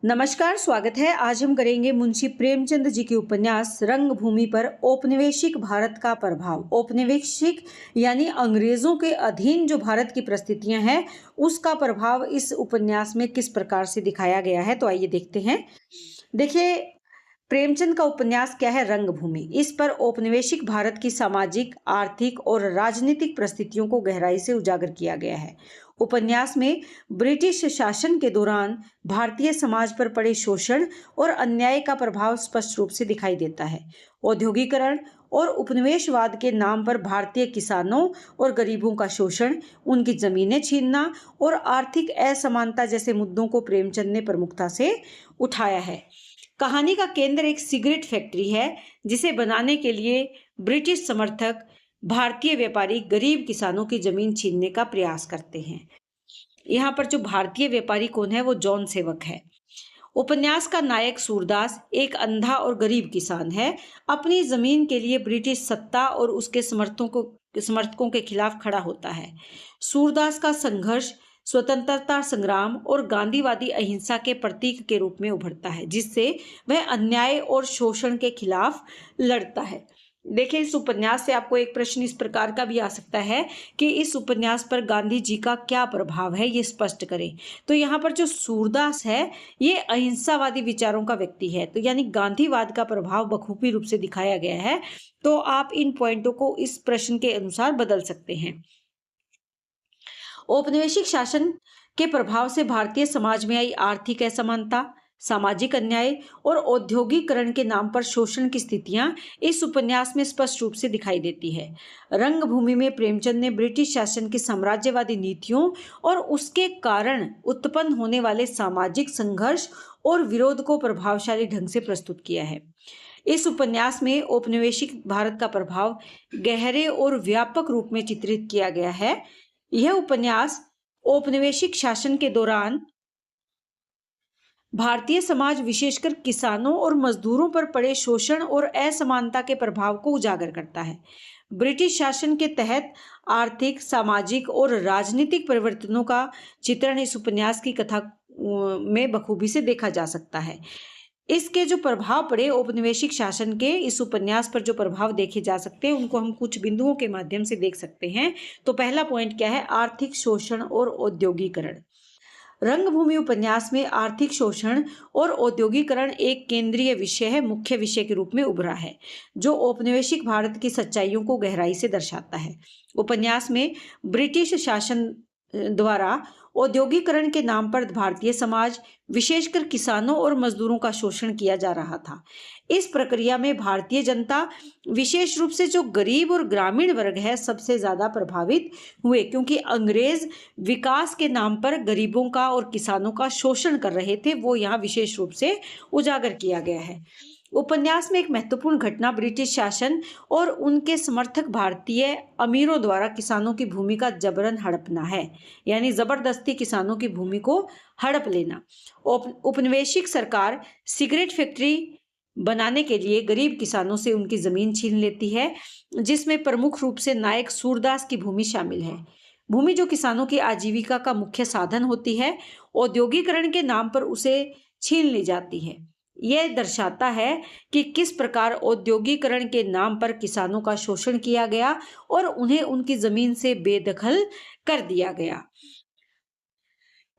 नमस्कार, स्वागत है। आज हम करेंगे मुंशी प्रेमचंद जी के उपन्यास रंगभूमि पर औपनिवेशिक भारत का प्रभाव। औपनिवेशिक यानी अंग्रेजों के अधीन जो भारत की परिस्थितियां हैं, उसका प्रभाव इस उपन्यास में किस प्रकार से दिखाया गया है, तो आइए देखते हैं। देखिए, प्रेमचंद का उपन्यास क्या है? रंगभूमि। इस पर औपनिवेशिक भारत की सामाजिक, आर्थिक और राजनीतिक परिस्थितियों को गहराई से उजागर किया गया है। उपन्यास में ब्रिटिश शासन के दौरान भारतीय समाज पर पड़े शोषण और अन्याय का प्रभाव स्पष्ट रूप से दिखाई देता है। औद्योगिकरण और उपनिवेशवाद के नाम पर भारतीय किसानों और गरीबों का शोषण, उनकी जमीनें छीनना और आर्थिक असमानता जैसे मुद्दों को प्रेमचंद ने प्रमुखता से उठाया है। कहानी का केंद्र एक सिगरेट फैक्ट्री है, जिसे बनाने के लिए ब्रिटिश समर्थक भारतीय व्यापारी गरीब किसानों की जमीन छीनने का प्रयास करते हैं। यहाँ पर जो भारतीय व्यापारी कौन है? वो जॉन सेवक है। उपन्यास का नायक सूरदास एक अंधा और गरीब किसान है। अपनी जमीन के लिए ब्रिटिश सत्ता और उसके समर्थकों के खिलाफ खड़ा होता है। सूरदास का संघर्ष स्वतंत्रता संग्राम और गांधीवादी अहिंसा के प्रतीक के रूप में उभरता है, जिससे वह अन्याय और शोषण के खिलाफ लड़ता है। देखिए, इस उपन्यास से आपको एक प्रश्न इस प्रकार का भी आ सकता है कि इस उपन्यास पर गांधी जी का क्या प्रभाव है, ये स्पष्ट करें। तो यहाँ पर जो सूरदास है, ये अहिंसावादी विचारों का व्यक्ति है, तो यानी गांधीवाद का प्रभाव बखूबी रूप से दिखाया गया है। तो आप इन पॉइंटों को इस प्रश्न के अनुसार बदल सकते हैं। औपनिवेशिक शासन के प्रभाव से भारतीय समाज में आई आर्थिक असमानता, सामाजिक अन्याय और औद्योगिकरण के नाम पर शोषण की स्थितियां इस उपन्यास में स्पष्ट रूप से दिखाई देती है। रंगभूमि में प्रेमचंद ने ब्रिटिश शासन की साम्राज्यवादी नीतियों और उसके कारण उत्पन्न होने वाले सामाजिक संघर्ष और विरोध को प्रभावशाली ढंग से प्रस्तुत किया है। इस उपन्यास में औपनिवेशिक भारत का प्रभाव गहरे और व्यापक रूप में चित्रित किया गया है। यह उपन्यास औपनिवेशिक शासन के दौरान भारतीय समाज, विशेषकर किसानों और मजदूरों पर पड़े शोषण और असमानता के प्रभाव को उजागर करता है। ब्रिटिश शासन के तहत आर्थिक, सामाजिक और राजनीतिक परिवर्तनों का चित्रण इस उपन्यास की कथा में बखूबी से देखा जा सकता है। इसके जो प्रभाव पड़े औपनिवेशिक शासन के, इस उपन्यास पर जो प्रभाव देखे जा सकते हैं, उनको हम कुछ बिंदुओं के माध्यम से देख सकते हैं। तो पहला पॉइंट क्या है? आर्थिक शोषण और औद्योगिकरण। रंगभूमि उपन्यास में आर्थिक शोषण और औद्योगिकरण एक केंद्रीय विषय है, मुख्य विषय के रूप में उभरा है, जो औपनिवेशिक भारत की सच्चाइयों को गहराई से दर्शाता है। उपन्यास में ब्रिटिश शासन द्वारा औद्योगिकरण के नाम पर भारतीय समाज, विशेषकर किसानों और मजदूरों का शोषण किया जा रहा था। इस प्रक्रिया में भारतीय जनता, विशेष रूप से जो गरीब और ग्रामीण वर्ग है, सबसे ज्यादा प्रभावित हुए, क्योंकि अंग्रेज विकास के नाम पर गरीबों का और किसानों का शोषण कर रहे थे। वो यहाँ विशेष रूप से उजागर किया गया है। उपन्यास में एक महत्वपूर्ण घटना ब्रिटिश शासन और उनके समर्थक भारतीय अमीरों द्वारा किसानों की भूमि का जबरन हड़पना है, यानी जबरदस्ती किसानों की भूमि को हड़प लेना। उपनिवेशिक सरकार सिगरेट फैक्ट्री बनाने के लिए गरीब किसानों से उनकी जमीन छीन लेती है, जिसमें प्रमुख रूप से नायक सूरदास की भूमि शामिल है। भूमि जो किसानों की आजीविका का मुख्य साधन होती है, औद्योगिकरण के नाम पर उसे छीन ली जाती है। यह दर्शाता है कि किस प्रकार औद्योगिकरण के नाम पर किसानों का शोषण किया गया और उन्हें उनकी जमीन से बेदखल कर दिया गया।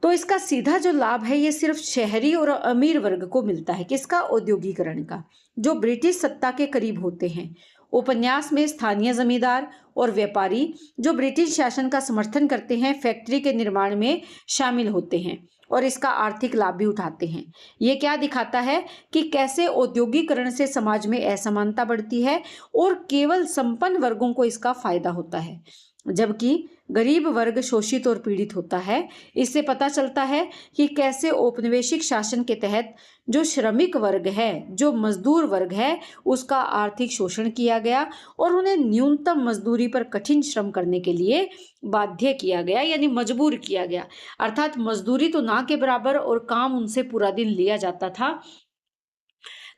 तो इसका सीधा जो लाभ है, ये सिर्फ शहरी और अमीर वर्ग को मिलता है। किसका? औद्योगिकरण का, जो ब्रिटिश सत्ता के करीब होते हैं। उपन्यास में स्थानीय जमींदार और व्यापारी जो ब्रिटिश शासन का समर्थन करते हैं, फैक्ट्री के निर्माण में शामिल होते हैं और इसका आर्थिक लाभ भी उठाते हैं। ये क्या दिखाता है कि कैसे औद्योगिकरण से समाज में असमानता बढ़ती है और केवल संपन्न वर्गों को इसका फायदा होता है, जबकि गरीब वर्ग शोषित और पीड़ित होता है। इससे पता चलता है कि कैसे औपनिवेशिक शासन के तहत जो श्रमिक वर्ग है, जो मजदूर वर्ग है, उसका आर्थिक शोषण किया गया और उन्हें न्यूनतम मजदूरी पर कठिन श्रम करने के लिए बाध्य किया गया, यानी मजबूर किया गया। अर्थात मजदूरी तो ना के बराबर और काम उनसे पूरा दिन लिया जाता था।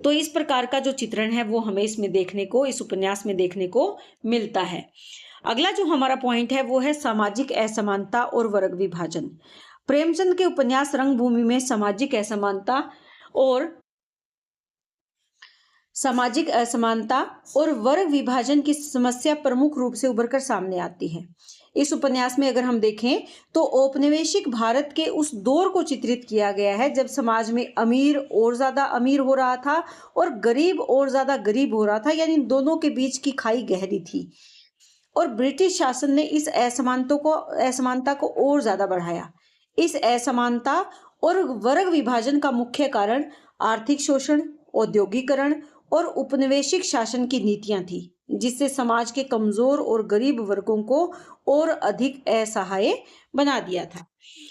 तो इस प्रकार का जो चित्रण है, वो हमें इसमें देखने को, इस उपन्यास में देखने को मिलता है। अगला जो हमारा पॉइंट है, वो है सामाजिक असमानता और वर्ग विभाजन। प्रेमचंद के उपन्यास रंगभूमि में सामाजिक असमानता और वर्ग विभाजन की समस्या प्रमुख रूप से उभरकर सामने आती है। इस उपन्यास में अगर हम देखें तो औपनिवेशिक भारत के उस दौर को चित्रित किया गया है जब समाज में अमीर और ज्यादा अमीर हो रहा था और गरीब और ज्यादा गरीब हो रहा था, यानी दोनों के बीच की खाई गहरी थी। और ब्रिटिश शासन ने इस असमानता को और ज्यादा बढ़ाया। इस असमानता और वर्ग विभाजन का मुख्य कारण आर्थिक शोषण, औद्योगिकरण और उपनिवेशिक शासन की नीतियां थी, जिससे समाज के कमजोर और गरीब वर्गों को और अधिक असहाय बना दिया था।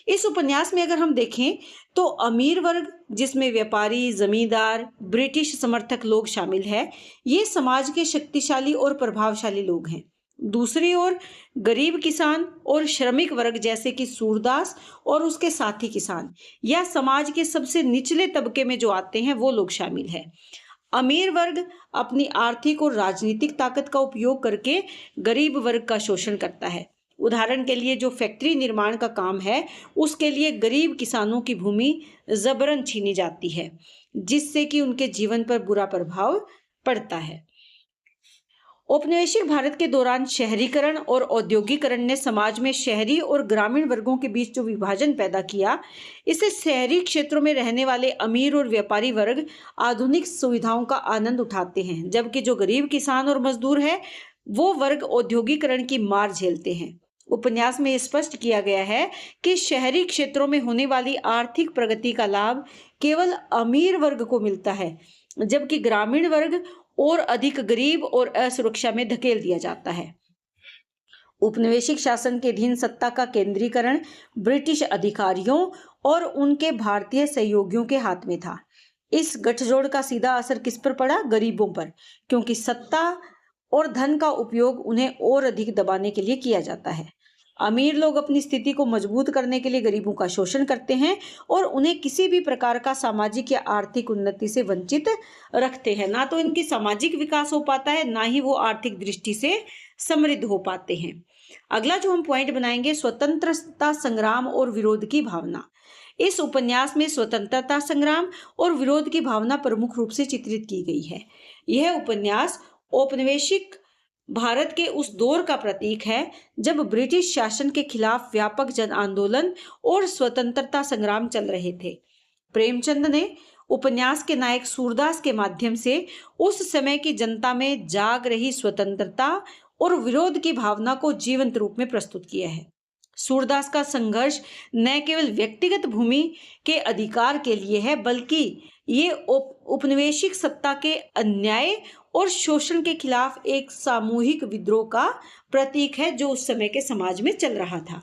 इस उपन्यास में अगर हम देखें तो अमीर वर्ग, जिसमें व्यापारी, जमींदार, ब्रिटिश समर्थक लोग शामिल हैं, ये समाज के शक्तिशाली और प्रभावशाली लोग हैं। दूसरी ओर गरीब किसान और श्रमिक वर्ग जैसे कि सूरदास और उसके साथी किसान या समाज के सबसे निचले तबके में जो आते हैं वो लोग शामिल हैं। अमीर वर्ग अपनी आर्थिक और राजनीतिक ताकत का उपयोग करके गरीब वर्ग का शोषण करता है। उदाहरण के लिए जो फैक्ट्री निर्माण का काम है उसके लिए गरीब किसानों की भूमि जबरन छीनी जाती है, जिससे कि उनके जीवन पर बुरा प्रभाव पड़ता है। औपनिवेशिक भारत के दौरान शहरीकरण और औद्योगिकरण ने समाज में शहरी और ग्रामीण वर्गों के बीच जो विभाजन पैदा किया, इससे शहरी क्षेत्रों में रहने वाले अमीर और व्यापारी वर्ग आधुनिक सुविधाओं का आनंद उठाते हैं, जबकि जो गरीब किसान और मजदूर है वो वर्ग औद्योगिकरण की मार झेलते हैं। उपन्यास में स्पष्ट किया गया है कि शहरी क्षेत्रों में होने वाली आर्थिक प्रगति का लाभ केवल अमीर वर्ग को मिलता है, जबकि ग्रामीण वर्ग और अधिक गरीब और असुरक्षा में धकेल दिया जाता है। उपनिवेशिक शासन के अधीन सत्ता का केंद्रीकरण ब्रिटिश अधिकारियों और उनके भारतीय सहयोगियों के हाथ में था। इस गठजोड़ का सीधा असर किस पर पड़ा? गरीबों पर, क्योंकि सत्ता और धन का उपयोग उन्हें और अधिक दबाने के लिए किया जाता है। अमीर लोग अपनी स्थिति को मजबूत करने के लिए गरीबों का शोषण करते हैं और उन्हें किसी भी प्रकार का सामाजिक या आर्थिक उन्नति से वंचित रखते हैं। ना तो इनकी सामाजिक विकास हो पाता है, ना ही वो आर्थिक दृष्टि से समृद्ध हो पाते हैं। अगला जो हम पॉइंट बनाएंगे, स्वतंत्रता संग्राम और विरोध की भावना। इस उपन्यास में स्वतंत्रता संग्राम और विरोध की भावना प्रमुख रूप से चित्रित की गई है। यह उपन्यास औपनिवेशिक भारत के उस दौर का प्रतीक है जब ब्रिटिश शासन के खिलाफ व्यापक जन आंदोलन और स्वतंत्रता संग्राम चल रहे थे। प्रेमचंद ने उपन्यास के नायक सूरदास के माध्यम से उस समय की जनता में जाग रही स्वतंत्रता और विरोध की भावना को जीवंत रूप में प्रस्तुत किया है। सूरदास का संघर्ष न केवल व्यक्तिगत भूमि के अधिकार के लिए है, बल्कि ये उपनिवेशिक सत्ता के अन्याय और शोषण के खिलाफ एक सामूहिक विद्रोह का प्रतीक है जो उस समय के समाज में चल रहा था।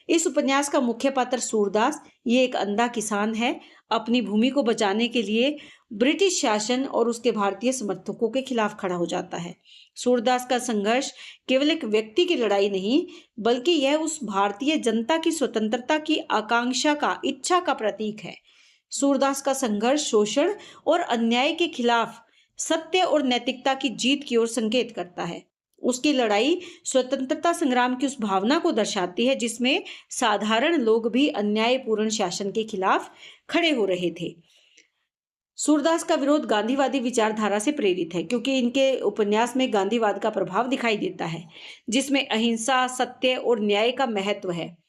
इस उपन्यास का मुख्य पात्र सूरदास, ये एक अंधा किसान है। अपनी भूमि को बचाने के लिए ब्रिटिश शासन और उसके भारतीय समर्थकों के खिलाफ खड़ा हो जाता है। सूरदास का संघर्ष केवल एक व्यक्ति की लड़ाई नहीं, बल्कि यह उस भारतीय जनता की स्वतंत्रता की आकांक्षा का, इच्छा का प्रतीक है। सूरदास का संघर्ष शोषण और अन्याय के खिलाफ सत्य और नैतिकता की जीत की ओर संकेत करता है। उसकी लड़ाई स्वतंत्रता संग्राम की उस भावना को दर्शाती है जिसमें साधारण लोग भी अन्यायपूर्ण शासन के खिलाफ खड़े हो रहे थे। सूरदास का विरोध गांधीवादी विचारधारा से प्रेरित है, क्योंकि इनके उपन्यास में गांधीवाद का प्रभाव दिखाई देता है, जिसमें अहिंसा, सत्य और न्याय का महत्व है।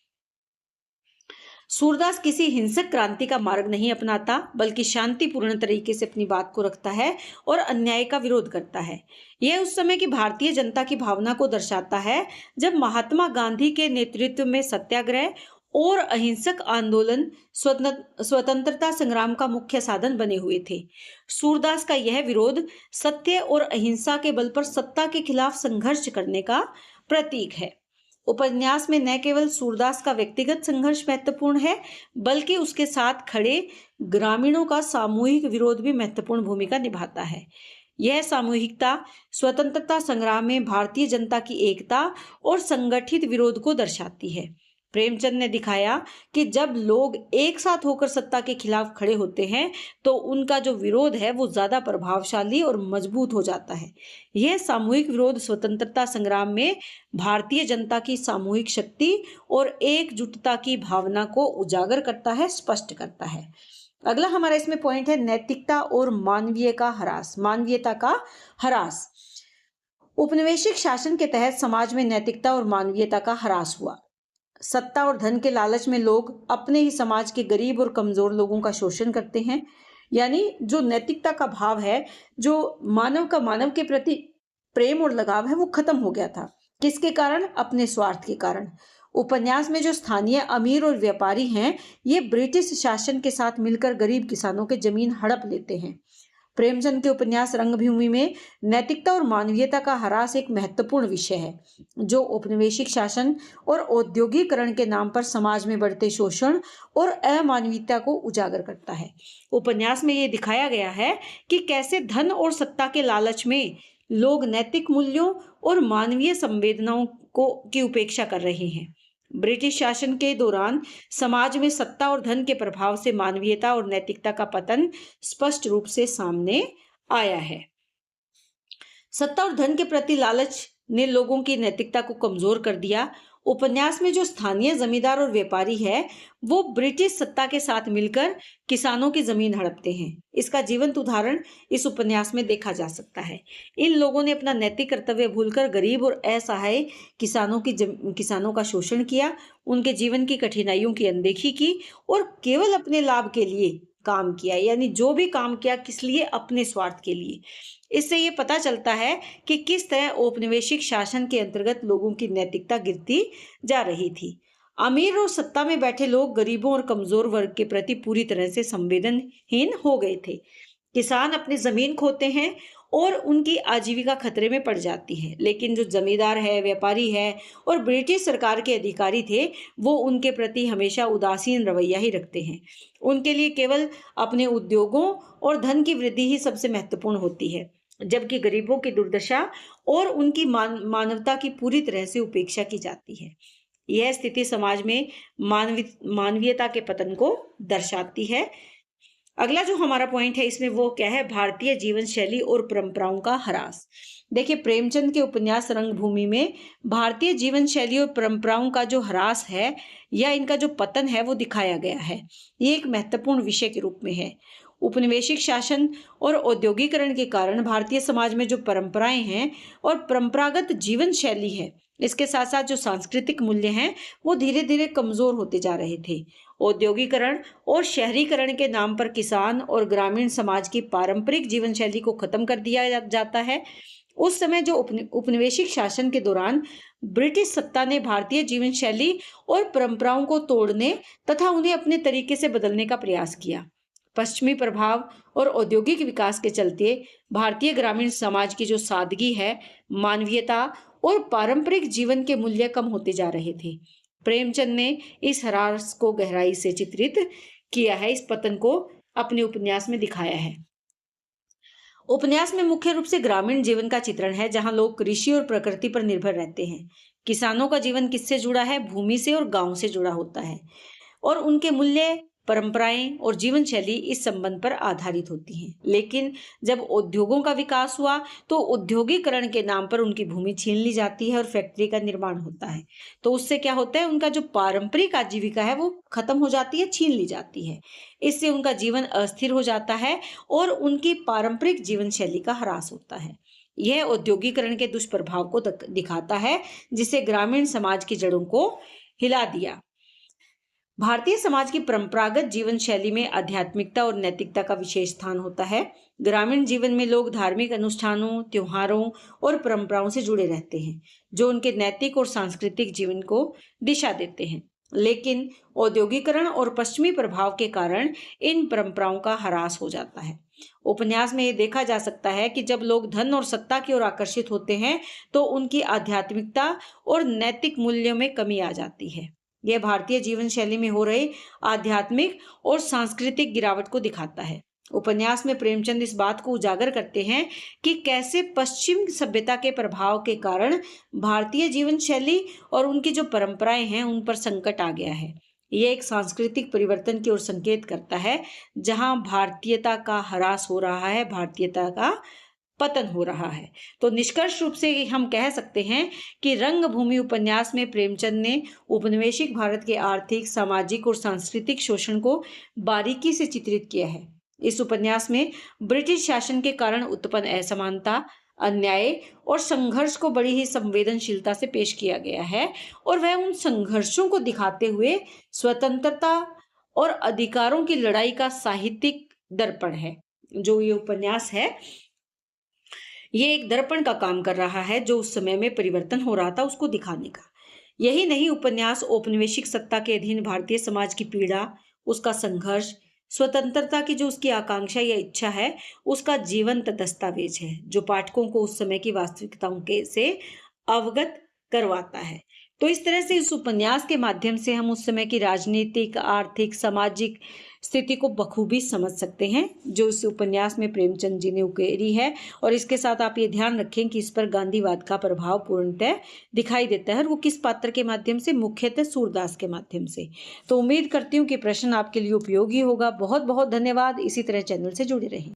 सूरदास किसी हिंसक क्रांति का मार्ग नहीं अपनाता, बल्कि शांतिपूर्ण तरीके से अपनी बात को रखता है और अन्याय का विरोध करता है। यह उस समय की भारतीय जनता की भावना को दर्शाता है जब महात्मा गांधी के नेतृत्व में सत्याग्रह और अहिंसक आंदोलन स्वतंत्रता संग्राम का मुख्य साधन बने हुए थे। सूरदास का यह विरोध सत्य और अहिंसा के बल पर सत्ता के खिलाफ संघर्ष करने का प्रतीक है। उपन्यास में न केवल सूरदास का व्यक्तिगत संघर्ष महत्वपूर्ण है, बल्कि उसके साथ खड़े ग्रामीणों का सामूहिक विरोध भी महत्वपूर्ण भूमिका निभाता है। यह सामूहिकता स्वतंत्रता संग्राम में भारतीय जनता की एकता और संगठित विरोध को दर्शाती है। प्रेमचंद ने दिखाया कि जब लोग एक साथ होकर सत्ता के खिलाफ खड़े होते हैं तो उनका जो विरोध है वो ज्यादा प्रभावशाली और मजबूत हो जाता है। यह सामूहिक विरोध स्वतंत्रता संग्राम में भारतीय जनता की सामूहिक शक्ति और एकजुटता की भावना को उजागर करता है, स्पष्ट करता है। अगला हमारा इसमें पॉइंट है नैतिकता और मानवीयता का ह्रास। उपनिवेशिक शासन के तहत समाज में नैतिकता और मानवीयता का ह्रास हुआ। सत्ता और धन के लालच में लोग अपने ही समाज के गरीब और कमजोर लोगों का शोषण करते हैं। यानी जो नैतिकता का भाव है, जो मानव के प्रति प्रेम और लगाव है, वो खत्म हो गया था। किसके कारण? अपने स्वार्थ के कारण। उपन्यास में जो स्थानीय अमीर और व्यापारी हैं, ये ब्रिटिश शासन के साथ मिलकर गरीब किसानों के जमीन हड़प लेते हैं। प्रेमचंद के उपन्यास रंगभूमि में नैतिकता और मानवीयता का ह्रास एक महत्वपूर्ण विषय है, जो औपनिवेशिक शासन और औद्योगिकरण के नाम पर समाज में बढ़ते शोषण और अमानवीयता को उजागर करता है। उपन्यास में ये दिखाया गया है कि कैसे धन और सत्ता के लालच में लोग नैतिक मूल्यों और मानवीय संवेदनाओं की उपेक्षा कर रहे हैं। ब्रिटिश शासन के दौरान समाज में सत्ता और धन के प्रभाव से मानवीयता और नैतिकता का पतन स्पष्ट रूप से सामने आया है। सत्ता और धन के प्रति लालच ने लोगों की नैतिकता को कमजोर कर दिया। उपन्यास में जो स्थानीय जमींदार और व्यापारी है, वो ब्रिटिश सत्ता के साथ मिलकर किसानों की जमीन हड़पते हैं। इसका जीवंत उदाहरण इस उपन्यास में देखा जा सकता है। इन लोगों ने अपना नैतिक कर्तव्य भूलकर गरीब और असहाय किसानों का शोषण किया, उनके जीवन की कठिनाइयों की अनदेखी की और केवल अपने लाभ के लिए काम किया। यानी जो भी काम किया, किस लिए? अपने स्वार्थ के लिए। इससे ये पता चलता है कि किस तरह औपनिवेशिक शासन के अंतर्गत लोगों की नैतिकता गिरती जा रही थी। अमीर और सत्ता में बैठे लोग गरीबों और कमजोर वर्ग के प्रति पूरी तरह से संवेदनहीन हो गए थे। किसान अपनी जमीन खोते हैं और उनकी आजीविका खतरे में पड़ जाती है, लेकिन जो जमींदार है, व्यापारी है और ब्रिटिश सरकार के अधिकारी थे, वो उनके प्रति हमेशा उदासीन रवैया ही रखते हैं। उनके लिए केवल अपने उद्योगों और धन की वृद्धि ही सबसे महत्वपूर्ण होती है, जबकि गरीबों की दुर्दशा और उनकी मानवता की पूरी तरह से उपेक्षा की जाती है। यह स्थिति समाज में मानवीयता के पतन को दर्शाती है। अगला जो हमारा पॉइंट है इसमें वो क्या है? भारतीय जीवन शैली और परंपराओं का ह्रास। देखिए, प्रेमचंद के उपन्यास रंगभूमि में भारतीय जीवन शैली और परंपराओं का जो ह्रास है या इनका जो पतन है वो दिखाया गया है। ये एक महत्वपूर्ण विषय के रूप में है। उपनिवेशिक शासन और औद्योगिकरण के कारण भारतीय समाज में जो परंपराएं हैं और परंपरागत जीवन शैली है, इसके साथ साथ जो सांस्कृतिक मूल्य हैं, वो धीरे धीरे कमजोर होते जा रहे थे। औद्योगिकरण और शहरीकरण के नाम पर किसान और ग्रामीण समाज की पारंपरिक जीवन शैली को खत्म कर दिया जाता है। उस समय जो उपनिवेशिक शासन के दौरान ब्रिटिश सत्ता ने भारतीय जीवन शैली और परंपराओं को तोड़ने तथा उन्हें अपने तरीके से बदलने का प्रयास किया। पश्चिमी प्रभाव और औद्योगिक विकास के चलते भारतीय ग्रामीण समाज की जो सादगी है, मानवीयता और पारंपरिक जीवन के मूल्य कम होते जा रहे थे। प्रेमचंद ने इस ह्रास को गहराई से चित्रित किया है, इस पतन को अपने उपन्यास में दिखाया है। उपन्यास में मुख्य रूप से ग्रामीण जीवन का चित्रण है, जहां लोग कृषि और प्रकृति पर निर्भर रहते हैं। किसानों का जीवन किससे जुड़ा है? भूमि से और गांव से जुड़ा होता है और उनके मूल्य, परंपराएं और जीवन शैली इस संबंध पर आधारित होती हैं। लेकिन जब उद्योगों का विकास हुआ तो औद्योगिकरण के नाम पर उनकी भूमि छीन ली जाती है और फैक्ट्री का निर्माण होता है। तो उससे क्या होता है? उनका जो पारंपरिक आजीविका है वो खत्म हो जाती है, छीन ली जाती है। इससे उनका जीवन अस्थिर हो जाता है और उनकी पारंपरिक जीवन शैली का ह्रास होता है। यह औद्योगिकरण के दुष्प्रभाव को दिखाता है, जिसे ग्रामीण समाज की जड़ों को हिला दिया। भारतीय समाज की परंपरागत जीवन शैली में आध्यात्मिकता और नैतिकता का विशेष स्थान होता है। ग्रामीण जीवन में लोग धार्मिक अनुष्ठानों, त्योहारों और परंपराओं से जुड़े रहते हैं, जो उनके नैतिक और सांस्कृतिक जीवन को दिशा देते हैं। लेकिन औद्योगिकरण और पश्चिमी प्रभाव के कारण इन परंपराओं का ह्रास हो जाता है। उपन्यास में यह देखा जा सकता है कि जब लोग धन और सत्ता की ओर आकर्षित होते हैं तो उनकी आध्यात्मिकता और नैतिक मूल्यों में कमी आ जाती है। यह भारतीय जीवन शैली में हो रहे आध्यात्मिक और सांस्कृतिक गिरावट को दिखाता है। उपन्यास में प्रेमचंद इस बात को उजागर करते हैं कि कैसे पश्चिम सभ्यता के प्रभाव के कारण भारतीय जीवन शैली और उनकी जो परंपराएं हैं उन पर संकट आ गया है। यह एक सांस्कृतिक परिवर्तन की ओर संकेत करता है, जहां भारतीयता का ह्रास हो रहा है, भारतीयता का पतन हो रहा है। तो निष्कर्ष रूप से हम कह सकते हैं कि रंगभूमि उपन्यास में प्रेमचंद ने औपनिवेशिक भारत के आर्थिक, सामाजिक और सांस्कृतिक शोषण को बारीकी से चित्रित किया है। इस उपन्यास में ब्रिटिश शासन के कारण उत्पन्न असमानता, अन्याय और संघर्ष को बड़ी ही संवेदनशीलता से पेश किया गया है और वह उन संघर्षों को दिखाते हुए स्वतंत्रता और अधिकारों की लड़ाई का साहित्यिक दर्पण है। जो ये उपन्यास है, ये एक दर्पण का काम कर रहा है, जो उस समय में परिवर्तन हो रहा था उसको दिखाने का। यही नहीं, उपन्यास औपनिवेशिक सत्ता के अधीन भारतीय समाज की पीड़ा, उसका संघर्ष, स्वतंत्रता की जो उसकी आकांक्षा या इच्छा है, उसका जीवंत दस्तावेज है, जो पाठकों को उस समय की वास्तविकताओं के से अवगत करवाता है। तो इस तरह से इस उपन्यास के माध्यम से हम उस समय की राजनीतिक, आर्थिक, सामाजिक स्थिति को बखूबी समझ सकते हैं, जो इस उपन्यास में प्रेमचंद जी ने उकेरी है। और इसके साथ आप ये ध्यान रखें कि इस पर गांधीवाद का प्रभाव पूर्णतः दिखाई देता है, और वो किस पात्र के माध्यम से? मुख्यतः सूरदास के माध्यम से। तो उम्मीद करती हूँ कि प्रश्न आपके लिए उपयोगी होगा। बहुत बहुत धन्यवाद। इसी तरह चैनल से जुड़े रहें।